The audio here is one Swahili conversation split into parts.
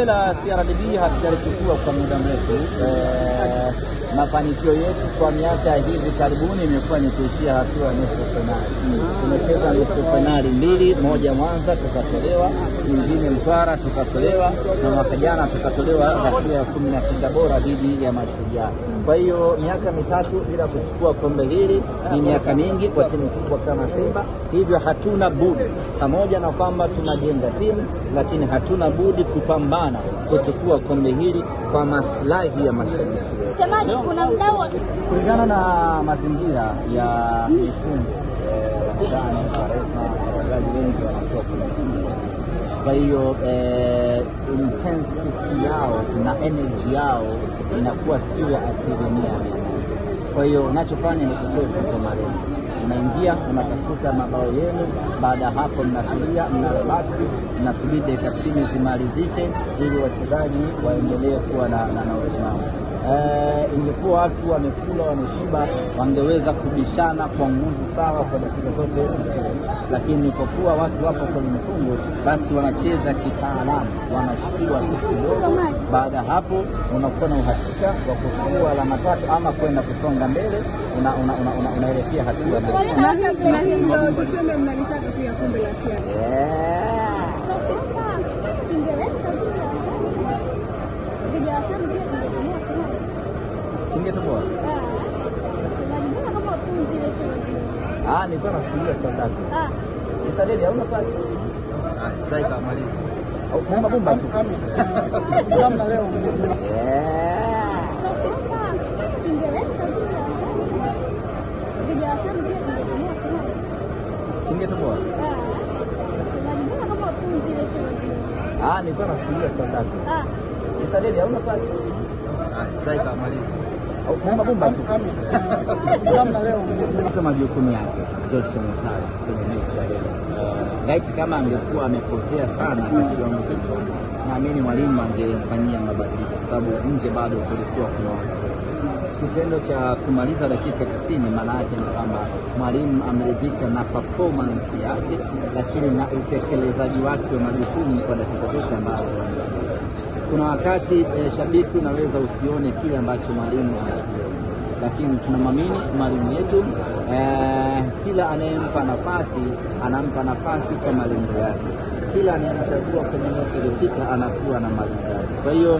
La CRDB hatujalichukua kwa muda mrefu. Mafanikio yetu kwa miaka hivi karibuni imekuwa ni kuishia hatua ya nusu fainali. Tumecheza nusu fainali mbili, moja Mwanza tukatolewa, nyingine Mtwara tukatolewa, na mwaka jana tukatolewa hatua ya 16 bora dhidi ya Mashujaa. Kwa hiyo miaka mitatu bila kuchukua kombe hili ni miaka mingi kwa timu kubwa kama Simba. Hivyo hatuna budi, pamoja na kwamba tunajenga timu, lakini hatuna budi kupambana kuchukua kombe hili kwa maslahi ya mashabiki. Semaji, kuna mdau Kulingana na mazingira ya mifungo ndani wachezaji wengi wanatoka. Kwa hiyo intensity yao na energy yao inakuwa sio ya asilimia. Kwa hiyo unachofanya ni kucheza kwa malengo. Unaingia, unatafuta mabao yenu, baada ya hapo mnatulia, mnarelax, mnasubiri dakika 90 zimalizike ili wachezaji waendelee kuwa na utimamu. Ingekuwa watu wamekula wameshiba, wangeweza kubishana kwa nguvu sawa kwa dakika zote 90, lakini kwa kuwa watu wapo kwenye mfungo, basi wanacheza kitaalamu, wanashtua kidogo. Baada hapo unakuwa na uhakika wa kuchukua alama tatu ama kwenda kusonga mbele, unaelekea hatua na hilo tuseme mnalitaka pia kombe la Kingetoboa. Nilikuwa nafikiria swali. Isadeli hauna swali? Sasa ikamaliza. Au kama bomba tu. Kama leo. Kingetoboa. Nilikuwa nafikiria swali. Isadeli hauna swali? Sasa ikamaliza. Kama bomba tu. Kama leo. Sasa majukumu yake Joshua Mutale kwenye mechi ya leo. Laiti kama angekuwa amekosea sana kwa kiwango hicho, naamini mwalimu angemfanyia mabadiliko kwa sababu nje bado kulikuwa kuna watu. Kitendo cha kumaliza dakika 90 maana yake ni kwamba mwalimu ameridhika na performance yake, lakini na utekelezaji wake wa majukumu kwa dakika zote ambazo kuna wakati shabiki unaweza usione kile ambacho mwalimu anakiona, lakini tunamwamini mwalimu yetu. Kila anayempa nafasi anampa nafasi kwa malengo yake. Kila anayemchagua kwenye mechi iliyopita anakuwa na malengo yake. Kwa hiyo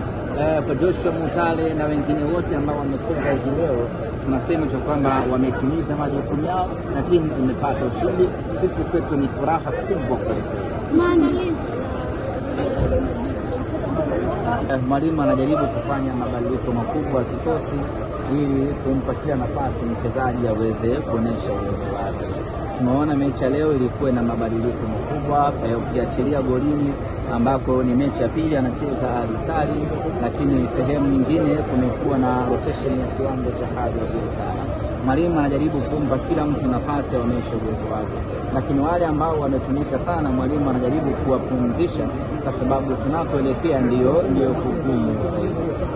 kwa Joshua Mutale na wengine wote ambao wamecheza hivi leo, tunasema cha kwamba wametimiza majukumu yao na timu imepata ushindi. Sisi kwetu ni furaha kubwa kweli. Mwalimu anajaribu kufanya mabadiliko makubwa ya kikosi ili kumpatia nafasi mchezaji aweze kuonesha uwezo wake. Tumeona mechi ya leo ilikuwa na mabadiliko makubwa, ukiachilia golini ambako ni mechi ya pili anacheza Ali Sali, lakini sehemu nyingine kumekuwa na rotation ya kiwango cha hali ya juu sana. Mwalimu anajaribu kumpa kila mtu nafasi aoneshe uwezo wake, lakini wale ambao wametumika sana mwalimu anajaribu kuwapumzisha kwa sababu tunakoelekea ndio kugumu.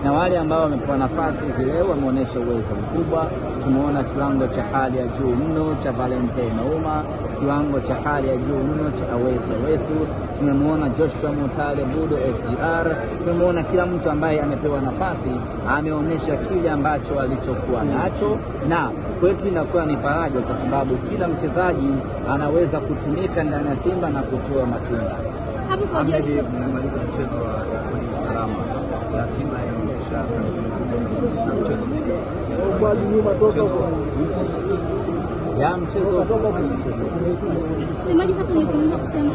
Na wale ambao wamepewa nafasi leo wameonyesha uwezo mkubwa. Tumeona kiwango cha hali ya juu mno cha Valentine Ouma, kiwango cha hali ya juu mno cha Awesu. Tumemwona Joshua Mutale, Budo SGR. Tumemwona kila mtu ambaye amepewa nafasi ameonyesha kile ambacho alichokuwa nacho, na kwetu inakuwa ni faraja kwa sababu kila mchezaji anaweza kutumika ndani ya Simba na kutoa matunda. Ahmed, mnamaliza mchezo wa salama na timu inaonyesha na mchezo ya mchezo. Semaji, sasa ni kusema